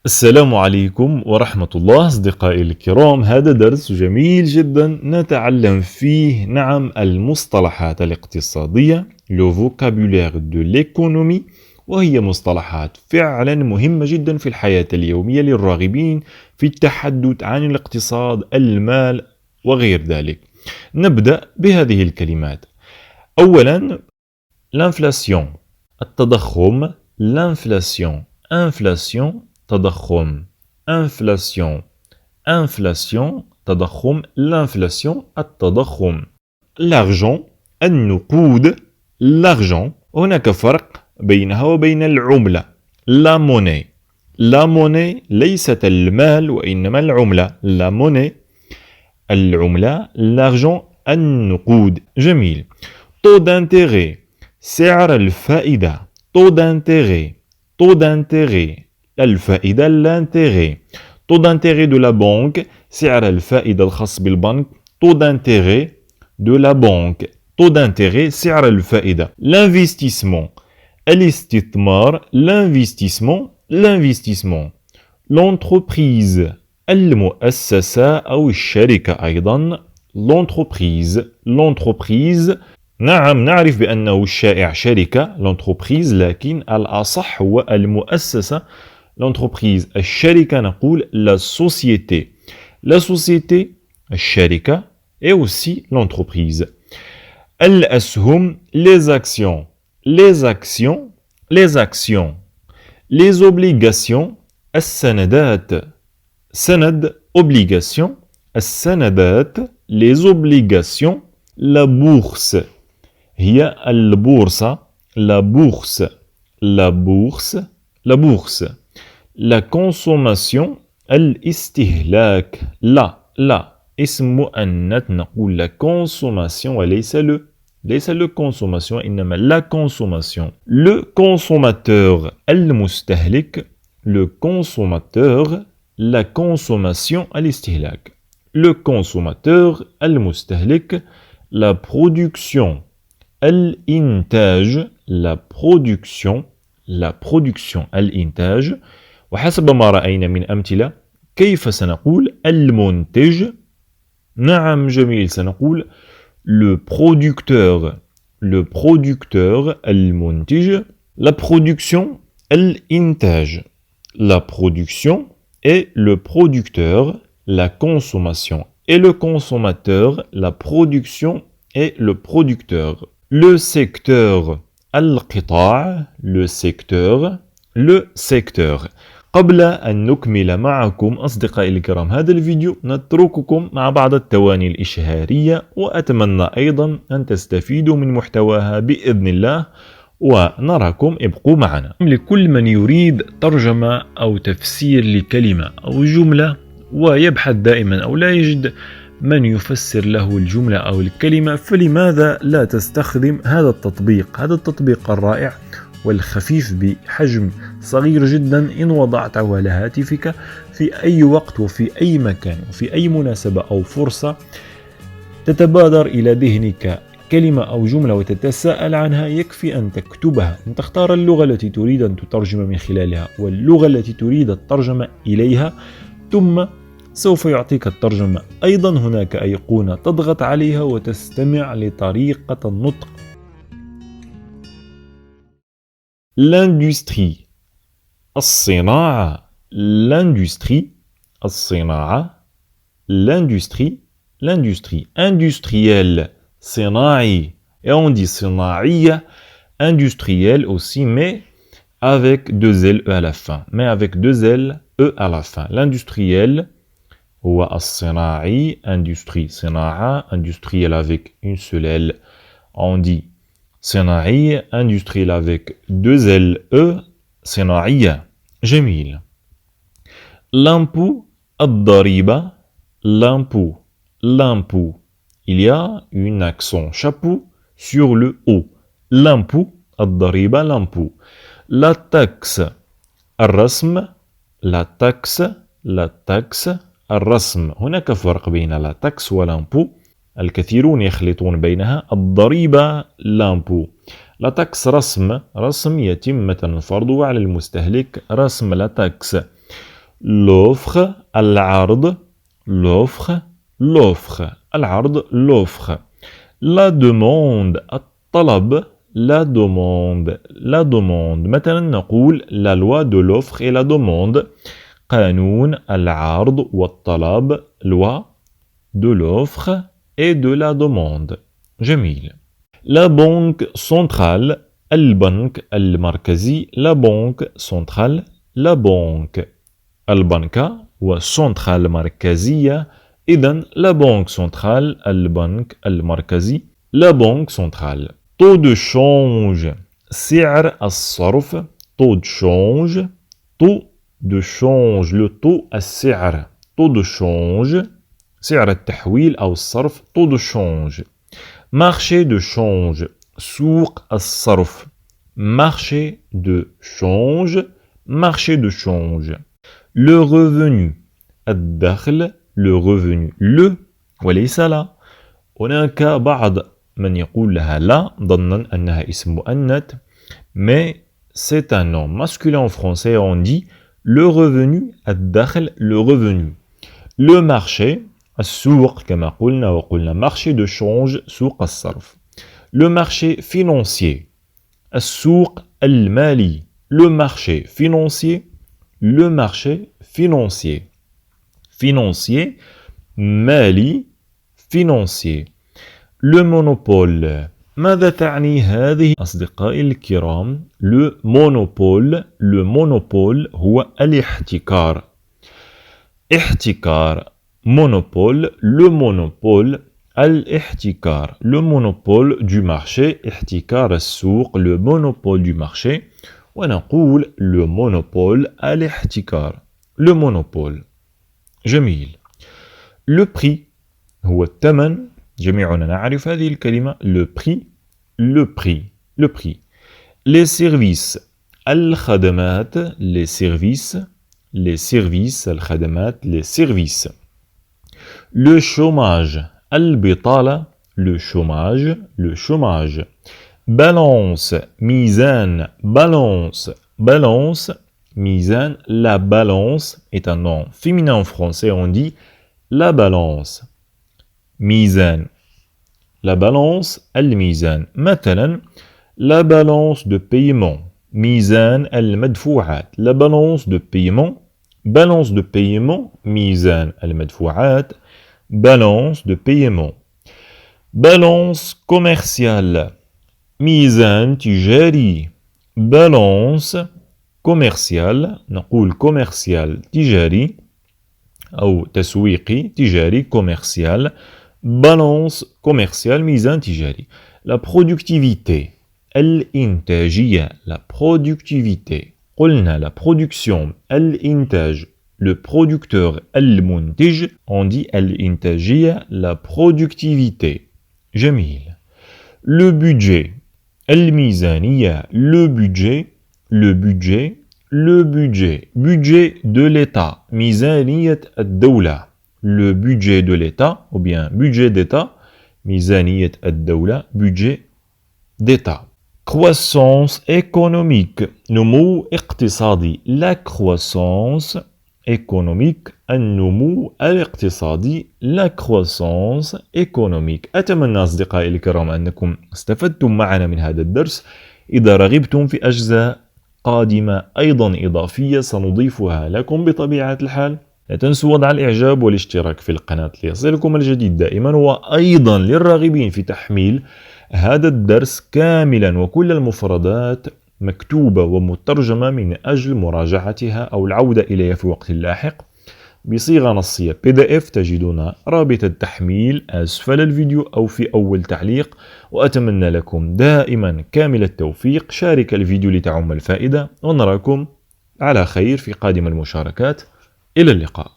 السلام عليكم ورحمة الله أصدقائي الكرام. هذا درس جميل جدا نتعلم فيه المصطلحات الاقتصادية le vocabulaire de l'économie، وهي مصطلحات فعلا مهمة جدا في الحياة اليومية للراغبين في التحدث عن الاقتصاد، المال وغير ذلك. نبدأ بهذه الكلمات. أولا l'inflation، التضخم، l'inflation، inflation تضخم، inflation، inflation تضخم، l'inflation التضخم. l'argent النقود، l'argent هناك فرق بينها وبين العملة la monnaie. la monnaie ليست المال وإنما العملة la monnaie العملة، l'argent النقود. جميل. taux d'intérêt سعر الفائدة، taux d'intérêt، taux d'intérêt الفائدة l'intérêt. taux d'intérêt de la banque سعر الفائدة الخاص بالبنك، taux d'intérêt de la banque، taux d'intérêt سعر الفائدة. l'investissement الاستثمار، l'investissement، l'investissement. l'entreprise المؤسسة أو الشركة أيضا l'entreprise، l'entreprise. نعم نعرف بأنه الشائع شركة l'entreprise، لكن الأصح هو المؤسسة l'entreprise. الشركة نقول la société، la société الشركة et aussi l'entreprise. الأسهم les actions، les actions، les actions. les obligations السندات، سند obligation، السندات les obligations. la bourse هي البورصة la bourse، la bourse، la bourse. la consommation الاستهلاك، لا اسم مؤنث نقول la consommation وليس ليس le consommation إنما la consommation. le consommateur المستهلك، le consommateur، la consommation الاستهلاك. le consommateur المستهلك. la production الإنتاج، la production، la production الإنتاج. وحسب ما رأينا من أمثلة كيف سنقول المنتج؟ نعم جميل، سنقول le producteur، le producteur المنتج. la production الإنتاج، la production et le producteur، la consommation et le consommateur، la production et le producteur. le secteur القطاع، le secteur، le secteur. قبل أن نكمل معكم أصدقائي الكرام هذا الفيديو نترككم مع بعض التواني الإشهارية، وأتمنى أيضا أن تستفيدوا من محتواها بإذن الله، ونراكم ابقوا معنا. لكل من يريد ترجمة أو تفسير لكلمة أو جملة ويبحث دائما أو لا يجد من يفسر له الجملة أو الكلمة، فلماذا لا تستخدم هذا التطبيق؟ هذا التطبيق الرائع والخفيف بحجم صغير جدا، إن وضعته على هاتفك في أي وقت وفي أي مكان وفي أي مناسبة أو فرصة تتبادر إلى ذهنك كلمة أو جملة وتتساءل عنها، يكفي أن تكتبها، أن تختار اللغة التي تريد أن تترجم من خلالها واللغة التي تريد الترجمة إليها، ثم سوف يعطيك الترجمة. أيضا هناك أيقونة تضغط عليها وتستمع لطريقة النطق. l'industrie الصناعة، l'industrie الصناعة، l'industrie، l'industrie. industriel صناعي، et on dit صناعية industriel aussi, mais avec deux L E à la fin، mais avec deux L E à la fin. l'industriel هو الصناعي، industrie صناعة، industriel avec une seule L on dit صناعي، industriel avec deux L E صناعية. جميل. l'impôt الضريبة، l'impôt، l'impôt. il y a un accent chapeau sur le O. l'impôt الضريبة l'impôt. la taxe الرسم، la taxe، la taxe الرسم. هناك فرق بين la taxe والimpôt، الكثيرون يخلطون بينها. الضريبة l'impôt، la taxe رسم يتم مثلا فرضه على المستهلك، رسم la taxe. l'offre, العرض, l'offre, l'offre, العرض, l'offre. La demande, الطلب, la demande, la demande. مثلا نقول la loi de l'offre et la demande. قانون العرض والطلب, loi de l'offre et de la demande. جميل. La banque centrale, البنك المركزي, la banque centrale, la banque. البنكة وcentrale مركزية. إذن la banque centrale, البنك المركزي, la banque centrale. Taux de change, سعر الصرف, taux de change, taux de change, le taux السعر, taux de change, سعر التحويل أو الصرف, taux de change. Marché de change, سوق الصرف, marché de change, marché de change. Le revenu, الدخل, le revenu, le وليس لا. هناك بعض من يقول لها لا ظنا أنها اسم مؤنث, mais c'est un nom masculin en français. On dit le revenu, الدخل, le revenu. Le marché, السوق كما قلنا وقلنا marché de change, سوق الصرف. Le marché financier, السوق المالي, le marché financier, le marché financier. Financier, مالي, financier. Le monopole. ماذا تعني هذه أصدقائي الكرام؟ le monopole هو الاحتكار. احتكار, monopole, le monopole, الاحتكار, le monopole du marché, احتكار السوق, le monopole du marché, ونقول le monopole الاحتكار, le monopole. جميل. Le prix هو الثمن. جميعنا نعرف هذه الكلمة. Le prix, le prix, le prix. Les services, الخدمات, les services, les services, الخدمات, les services. Le chômage, البطالة, le chômage, le chômage. Balance, ميزان, balance, balance, ميزان. La balance est un nom féminin en français. On dit la balance. ميزان. La balance, الميزان. مثلا la balance de paiement. ميزان المدفوعات. La balance de paiement. Balance de paiement. ميزان المدفوعات. Balance de paiement. Balance commerciale. ميزان تجاري. Balance commerciale. نقول commercial تجاري أو تسويقي تجاري commercial. Balance commerciale, ميزان تجاري. La productivité, الإنتاجية, la productivité. قلنا la production, الإنتاج, le producteur, المنتج. On dit الإنتاجية, la productivité. جميل. Le budget, الميزانية, le budget, le budget, le budget. Budget de l'État, ميزانية الدولة. Le budget de l'État, ou bien budget d'État, ميزانية الدولة, budget d'État. Croissance économique, نمو اقتصادي. La croissance économique, النمو الاقتصادي, la croissance économique. أتمنى أصدقائي الكرام أنكم استفدتم معنا من هذا الدرس. إذا رغبتم في أجزاء قادمة أيضا إضافية سنضيفها لكم بطبيعة الحال. لا تنسوا وضع الإعجاب والاشتراك في القناة ليصلكم الجديد دائما، وأيضا للراغبين في تحميل هذا الدرس كاملا وكل المفردات مكتوبة ومترجمة من أجل مراجعتها أو العودة إليها في وقت لاحق بصيغة نصية PDF. تجدون رابط التحميل أسفل الفيديو أو في أول تعليق. وأتمنى لكم دائما كامل التوفيق. شارك الفيديو لتعم الفائدة، ونراكم على خير في قادم المشاركات. إلى اللقاء.